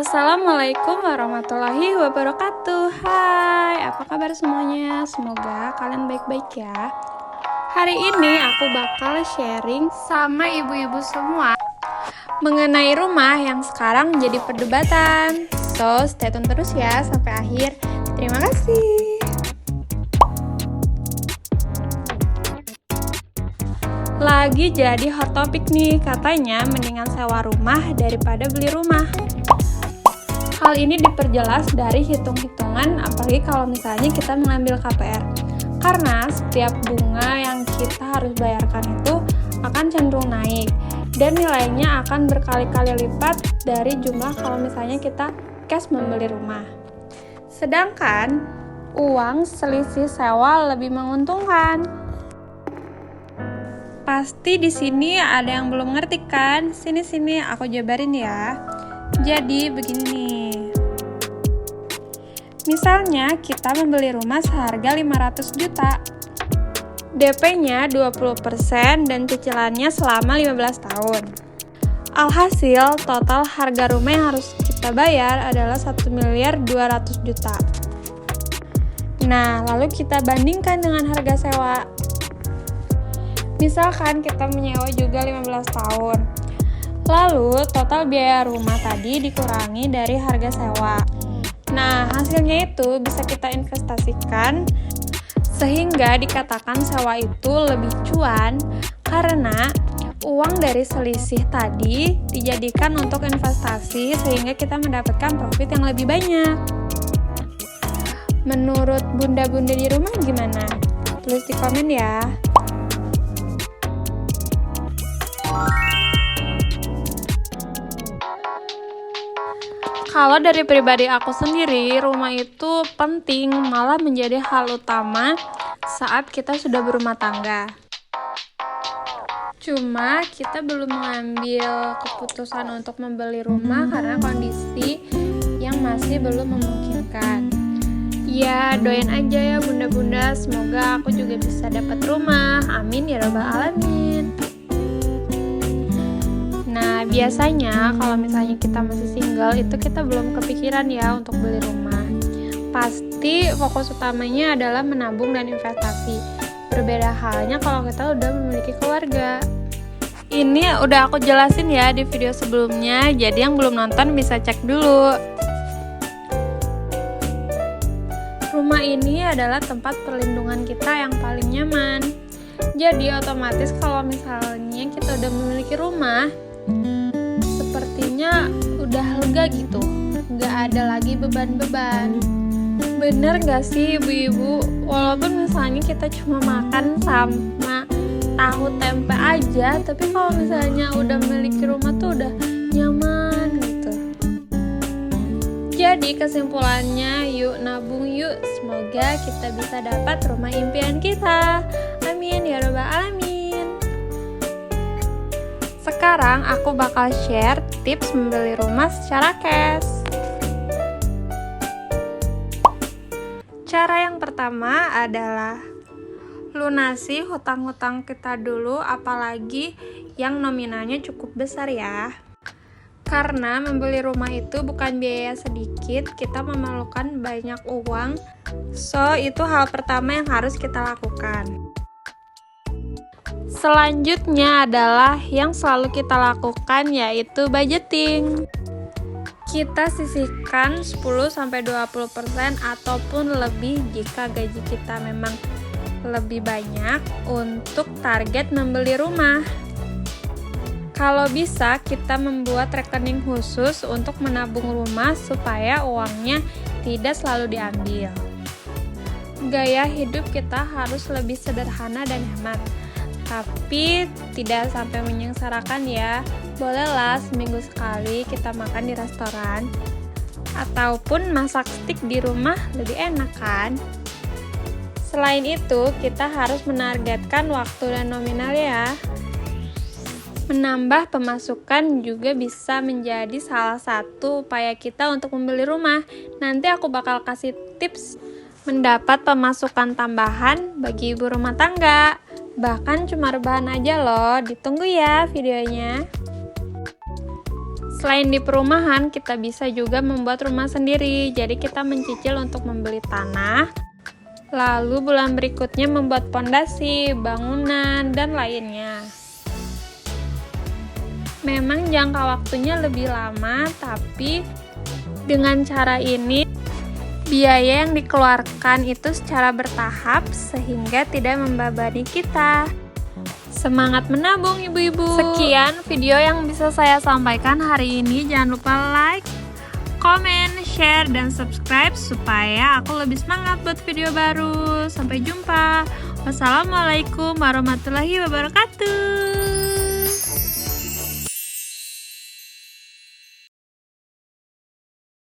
Assalamualaikum warahmatullahi wabarakatuh. Hai, apa kabar semuanya? Semoga kalian baik-baik ya. Hari ini aku bakal sharing sama ibu-ibu semua mengenai rumah yang sekarang menjadi perdebatan. So, stay tune terus ya sampai akhir. Terima kasih. Lagi jadi hot topic nih, katanya mendingan sewa rumah daripada beli rumah. Hal ini diperjelas dari hitung-hitungan, apalagi kalau misalnya kita mengambil KPR. Karena setiap bunga yang kita harus bayarkan itu akan cenderung naik, dan nilainya akan berkali-kali lipat dari jumlah kalau misalnya kita cash membeli rumah. Sedangkan uang selisih sewa lebih menguntungkan. Pasti di sini ada yang belum ngerti kan? Sini aku jabarin ya. Jadi begini nih. Misalnya kita membeli rumah seharga 500 juta. DP-nya 20% dan cicilannya selama 15 tahun. Alhasil total harga rumah yang harus kita bayar adalah 1.200.000.000 juta. Nah, lalu kita bandingkan dengan harga sewa. Misalkan kita menyewa juga 15 tahun. Lalu, total biaya rumah tadi dikurangi dari harga sewa. Nah, hasilnya itu bisa kita investasikan sehingga dikatakan sewa itu lebih cuan karena uang dari selisih tadi dijadikan untuk investasi sehingga kita mendapatkan profit yang lebih banyak. Menurut bunda-bunda di rumah gimana? Tulis di komen ya. Kalau dari pribadi aku sendiri, rumah itu penting, malah menjadi hal utama saat kita sudah berumah tangga. Cuma kita belum mengambil keputusan untuk membeli rumah karena kondisi yang masih belum memungkinkan. Ya, doain aja ya bunda-bunda, semoga aku juga bisa dapat rumah. Amin ya rabbal alamin. Nah, biasanya kalau misalnya kita masih single itu kita belum kepikiran ya untuk beli rumah. Pasti fokus utamanya adalah menabung dan investasi. Berbeda halnya kalau kita udah memiliki keluarga. Ini udah aku jelasin ya di video sebelumnya, jadi yang belum nonton bisa cek dulu. Rumah ini adalah tempat perlindungan kita yang paling nyaman. Jadi otomatis kalau misalnya kita udah memiliki rumah, sepertinya udah lega gitu, nggak ada lagi beban-beban. Bener nggak sih ibu-ibu? Walaupun misalnya kita cuma makan sama tahu tempe aja, tapi kalau misalnya udah memiliki rumah tuh udah nyaman gitu. Jadi kesimpulannya, yuk nabung yuk, semoga kita bisa dapat rumah impian kita. Amin ya rabbal alamin. Sekarang aku bakal share tips membeli rumah secara cash. Cara yang pertama adalah lunasi hutang-hutang kita dulu, apalagi yang nominalnya cukup besar ya. Karena membeli rumah itu bukan biaya sedikit, kita memerlukan banyak uang. So, itu hal pertama yang harus kita lakukan. Selanjutnya adalah yang selalu kita lakukan yaitu budgeting. Kita sisihkan 10-20% ataupun lebih jika gaji kita memang lebih banyak untuk target membeli rumah. Kalau bisa, kita membuat rekening khusus untuk menabung rumah supaya uangnya tidak selalu diambil. Gaya hidup kita harus lebih sederhana dan hemat, tapi tidak sampai menyengsarakan ya. Bolehlah seminggu sekali kita makan di restoran, ataupun masak stik di rumah, lebih enak kan? Selain itu, kita harus menargetkan waktu dan nominal ya. Menambah pemasukan juga bisa menjadi salah satu upaya kita untuk membeli rumah. Nanti aku bakal kasih tips mendapat pemasukan tambahan bagi ibu rumah tangga. Bahkan cuma rebahan aja loh, ditunggu ya videonya. Selain di perumahan, kita bisa juga membuat rumah sendiri. Jadi kita mencicil untuk membeli tanah, lalu bulan berikutnya membuat pondasi, bangunan, dan lainnya. Memang jangka waktunya lebih lama, tapi dengan cara ini biaya yang dikeluarkan itu secara bertahap sehingga tidak membebani kita. Semangat menabung ibu-ibu. Sekian video yang bisa saya sampaikan hari ini. Jangan lupa like, komen, share, dan subscribe supaya aku lebih semangat buat video baru. Sampai jumpa. Wassalamualaikum warahmatullahi wabarakatuh.